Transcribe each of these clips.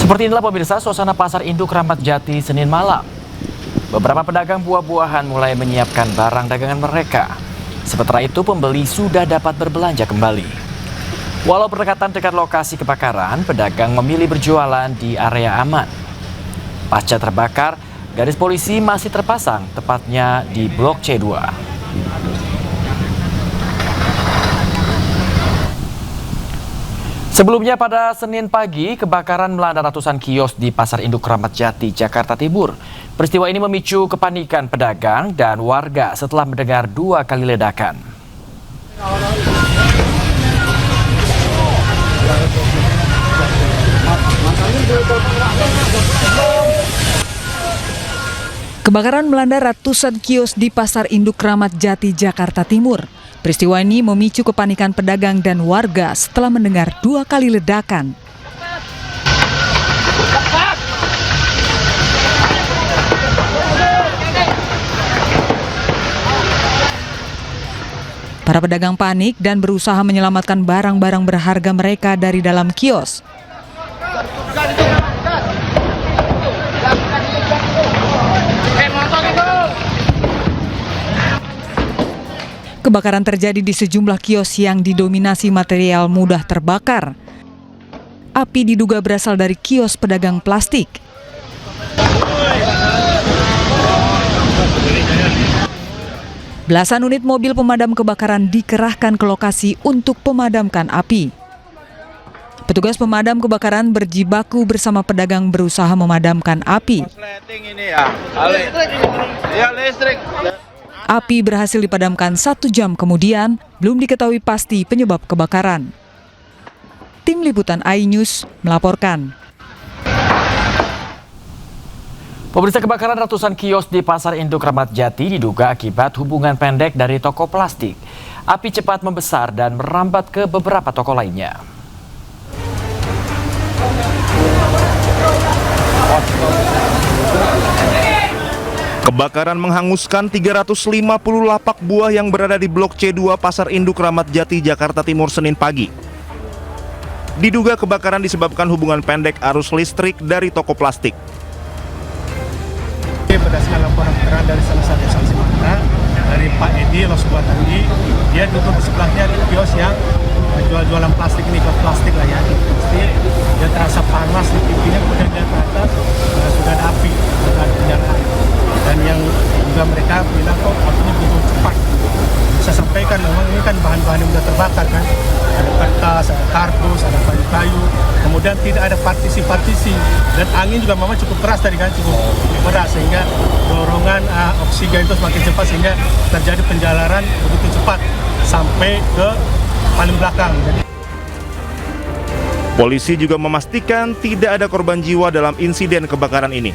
Seperti inilah pemirsa suasana pasar induk Ramat Jati Senin malam. Beberapa pedagang buah-buahan mulai menyiapkan barang dagangan mereka. Sementara itu pembeli sudah dapat berbelanja kembali. Walau berdekatan dekat lokasi kebakaran, pedagang memilih berjualan di area aman. Pasca terbakar, garis polisi masih terpasang, tepatnya di Blok C2. Sebelumnya pada Senin pagi, kebakaran melanda ratusan kios di Pasar Induk Ramat Jati, Jakarta Timur. Peristiwa ini memicu kepanikan pedagang dan warga setelah mendengar 2 kali ledakan. Kebakaran melanda ratusan kios di Pasar Induk Ramat Jati, Jakarta Timur. Peristiwa ini memicu kepanikan pedagang dan warga setelah mendengar 2 kali ledakan. Para pedagang panik dan berusaha menyelamatkan barang-barang berharga mereka dari dalam kios. Kebakaran terjadi di sejumlah kios yang didominasi material mudah terbakar. Api diduga berasal dari kios pedagang plastik. Belasan unit mobil pemadam kebakaran dikerahkan ke lokasi untuk memadamkan api. Petugas pemadam kebakaran berjibaku bersama pedagang berusaha memadamkan api. Api berhasil dipadamkan 1 jam kemudian, belum diketahui pasti penyebab kebakaran. Tim Liputan iNews melaporkan. Pemirsa, kebakaran ratusan kios di Pasar Induk Ramat Jati diduga akibat hubungan pendek dari toko plastik. Api cepat membesar dan merambat ke beberapa toko lainnya. Kebakaran menghanguskan 350 lapak buah yang berada di Blok C2 Pasar Induk Ramat Jati, Jakarta Timur Senin pagi. Diduga kebakaran disebabkan hubungan pendek arus listrik dari toko plastik. Berdasarkan laporan keterangan dari salah satu saksi mata, dari Pak Edi Losbuat tadi, dia duduk di sebelahnya di kios yang jualan plastik ini, kios plastik lah ya. Plastik, dia terasa panas di pipinya, kemudian dia ke atas, sudah ada api, sudah ada penyalaan. Dan yang juga mereka bilang kok apinya begitu cepat. Bisa sampaikan memang ini kan bahan-bahan yang sudah terbakar kan. Ada kertas, ada kardus, ada kayu-kayu. Kemudian tidak ada partisi-partisi. Dan angin juga memang cukup keras tadi kan, cukup keras sehingga dorongan oksigen itu semakin cepat sehingga terjadi penjalaran begitu cepat sampai ke paling belakang. Polisi juga memastikan tidak ada korban jiwa dalam insiden kebakaran ini.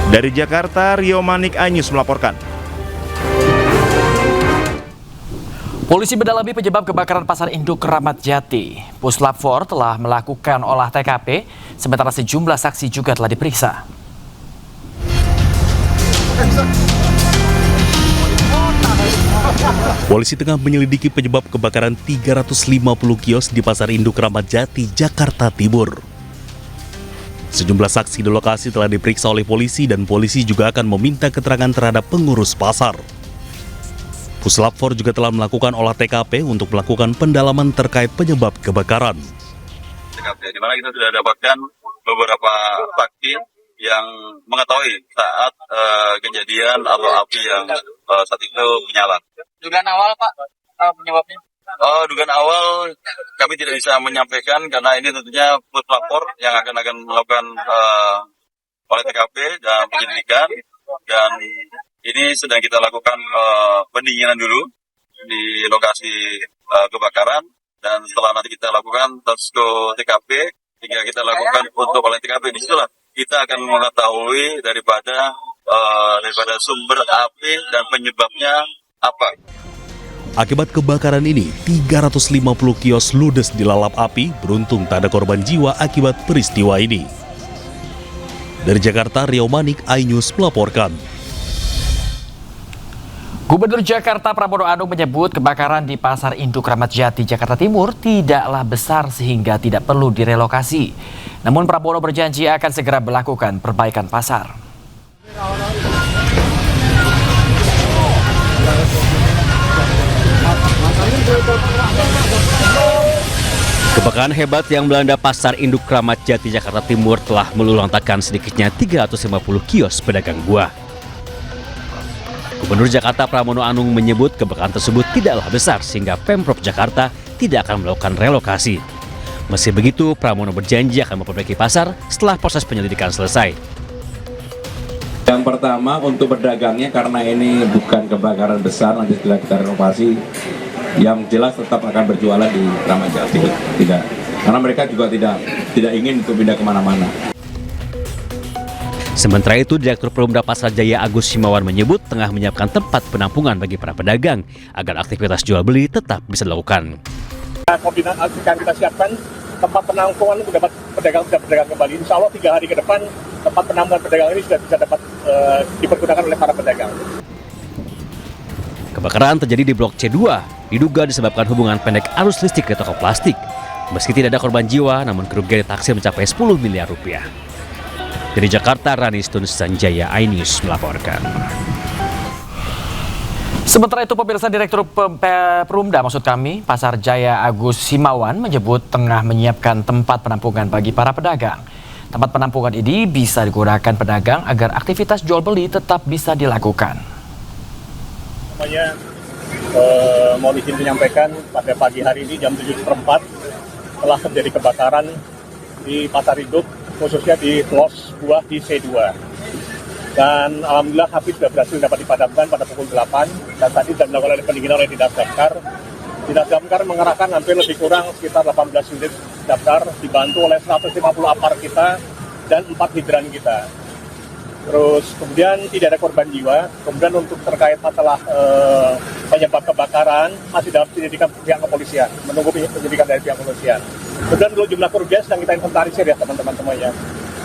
Dari Jakarta, Rio Manik, iNews melaporkan. Polisi mendalami penyebab kebakaran Pasar Induk Ramat Jati. Puslap 4 telah melakukan olah TKP, sementara sejumlah saksi juga telah diperiksa. Polisi tengah menyelidiki penyebab kebakaran 350 kios di Pasar Induk Ramat Jati, Jakarta Timur. Sejumlah saksi di lokasi telah diperiksa oleh polisi dan polisi juga akan meminta keterangan terhadap pengurus pasar. Puslap 4 juga telah melakukan olah TKP untuk melakukan pendalaman terkait penyebab kebakaran. TKP di mana kita sudah dapatkan beberapa saksi yang mengetahui saat kejadian atau api yang saat itu menyala. Dugaan awal Pak, penyebabnya? Dugaan awal kami tidak bisa menyampaikan karena ini tentunya puslapor yang akan melakukan oleh TKP dan penyelidikan, dan ini sedang kita lakukan pendinginan dulu di lokasi kebakaran, dan setelah nanti kita lakukan posko TKP hingga kita lakukan untuk oleh TKP. Di situlah kita akan mengetahui daripada sumber api dan penyebabnya apa. Akibat kebakaran ini, 350 kios ludes dilalap api, beruntung tak ada korban jiwa akibat peristiwa ini. Dari Jakarta, Rio Manik, iNews melaporkan. Gubernur Jakarta Pramono Anung menyebut kebakaran di Pasar Induk Ramat Jati, Jakarta Timur tidaklah besar sehingga tidak perlu direlokasi. Namun Pramono berjanji akan segera melakukan perbaikan pasar. Kebakaran hebat yang melanda Pasar Induk Ramat Jati, Jakarta Timur telah meluluhlantakkan sedikitnya 350 kios pedagang buah. Gubernur Jakarta Pramono Anung menyebut kebakaran tersebut tidaklah besar sehingga Pemprov Jakarta tidak akan melakukan relokasi. Meski begitu, Pramono berjanji akan memperbaiki pasar setelah proses penyelidikan selesai. Yang pertama untuk pedagangnya, karena ini bukan kebakaran besar, nanti setelah kita renovasi, yang jelas tetap akan berjualan di Ramat Jati. Tidak, karena mereka juga tidak ingin untuk pindah kemana-mana. Sementara itu, Direktur Perumda Pasar Jaya Agus Simawan menyebut tengah menyiapkan tempat penampungan bagi para pedagang agar aktivitas jual beli tetap bisa dilakukan. Koordinasi akan kita siapkan tempat penampungan untuk dapat pedagang kembali. Insya Allah 3 hari ke depan tempat penampungan pedagang ini sudah bisa dapat dipergunakan oleh para pedagang. Kebakaran terjadi di Blok C2, diduga disebabkan hubungan pendek arus listrik di toko plastik. Meski tidak ada korban jiwa, namun kerugian ditaksir mencapai 10 miliar rupiah. Dari Jakarta, Rani Stun Sanjaya, iNews melaporkan. Sementara itu, pemirsa, Direktur Perumda Pasar Jaya Agus Simawan menyebut tengah menyiapkan tempat penampungan bagi para pedagang. Tempat penampungan ini bisa digunakan pedagang agar aktivitas jual beli tetap bisa dilakukan. Mohon izin menyampaikan pada pagi hari ini jam 7.04 telah terjadi kebakaran di Pasar Induk, khususnya di los buah di C2. Dan alhamdulillah api sudah berhasil dapat dipadamkan pada pukul 8 dan tadi sudah dilakukan pendinginan oleh Dinas Damkar. Dinas Damkar mengerahkan hampir lebih kurang sekitar 18 unit damkar dibantu oleh 150 apar kita dan 4 hidran kita. Terus kemudian tidak ada korban jiwa. Kemudian untuk terkait masalah penyebab kebakaran masih dalam penyelidikan pihak kepolisian, menunggu penyelidikan dari pihak kepolisian. Kemudian dulu jumlah kerugian sedang kita inventarisir ya teman-teman semuanya.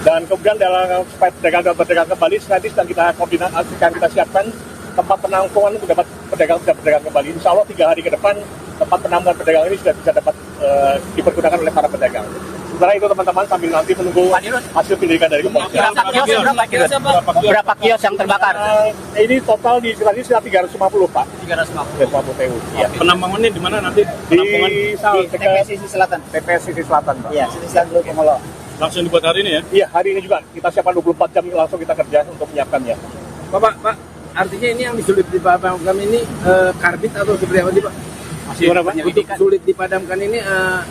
Dan kemudian dalam supaya pedagang kembali, nanti sedang kita koordinasi, kita siapkan tempat penampungan untuk dapat pedagang kembali. Insya Allah 3 hari ke depan tempat penampungan pedagang ini sudah bisa dapat dipergunakan oleh para pedagang. Sementara itu teman-teman sambil nanti menunggu hasil penyelidikan dari kepolisian. Berapa kios yang terbakar? Ini total di tadi sudah 350 Pak. 350 TU. Ya. Penampungannya di mana nanti? Di TPS Sisi Selatan. TPS Sisi Selatan Pak. Iya, Sisi Selatan dulu Pemolo. Langsung dibuat hari ini ya? Iya, hari ini juga kita siapkan 24 jam langsung kita kerja untuk menyiapkannya. Pak, artinya ini yang disulit dipadamkan ini karbit atau seperti apa sih Pak? Gimana, Pak? Untuk sulit dipadamkan ini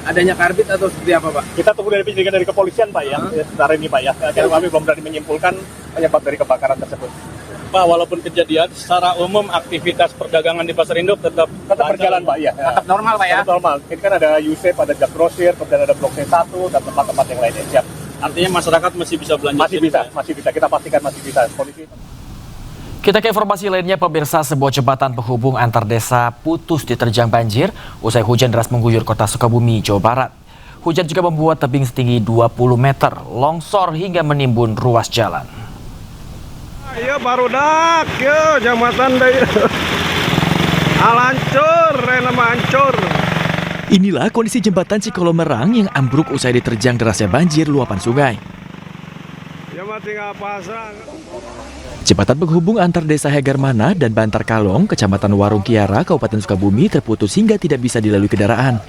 adanya karbit atau seperti apa Pak? Kita tunggu dari penyelidikan dari kepolisian Pak ya, sebentar ini Pak ya. Karena kami belum berani menyimpulkan penyebab dari kebakaran tersebut. Pak, walaupun kejadian, secara umum aktivitas perdagangan di Pasar Induk tetap berjalan Pak ya. Tetap normal Pak ya? Tetap normal. Ini kan ada USEP, ada Jak Grosir, kemudian ada Blok C1 dan tempat-tempat yang lainnya. Siap. Artinya masyarakat masih bisa belanja? Masih bisa. Kita pastikan masih bisa. Polisi. Kita ke informasi lainnya, pemirsa, sebuah jembatan penghubung antar desa putus diterjang banjir usai hujan deras mengguyur kota Sukabumi, Jawa Barat. Hujan juga membuat tebing setinggi 20 meter longsor hingga menimbun ruas jalan. Iya barudak, yo jambatan deh. Alancur, rena hancur. Inilah kondisi jembatan Cikolomerang yang ambruk usai diterjang derasnya banjir luapan sungai. Ya mati nggak pasang. Jembatan penghubung antar desa Hegarmana dan Bantar Kalong, Kecamatan Warung Kiara, Kabupaten Sukabumi terputus hingga tidak bisa dilalui kendaraan.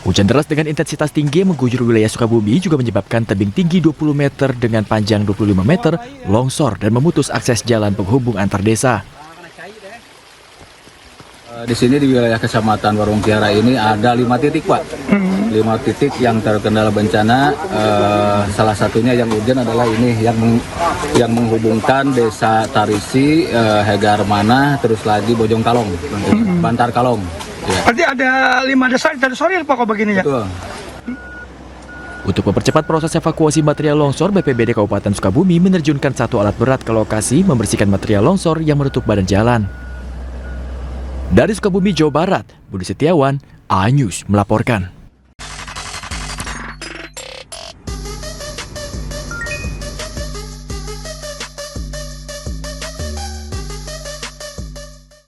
Hujan deras dengan intensitas tinggi yang mengguyur wilayah Sukabumi juga menyebabkan tebing tinggi 20 meter dengan panjang 25 meter longsor dan memutus akses jalan penghubung antar desa. Di sini di wilayah Kecamatan Warung Kiara ini ada 5 titik Pak. 5 titik yang terkendala bencana. Salah satunya yang urgent adalah ini yang menghubungkan desa Tarisi, Hegarmana, terus lagi Bojong Kalong, Bantar Kalong. Ya. Berarti ada 5 desa terisolir Pak kok begini ya? Betul. Untuk mempercepat proses evakuasi material longsor, BPBD Kabupaten Sukabumi menerjunkan 1 alat berat ke lokasi membersihkan material longsor yang menutup badan jalan. Dari Sukabumi, Jawa Barat, Budi Setiawan, iNews melaporkan.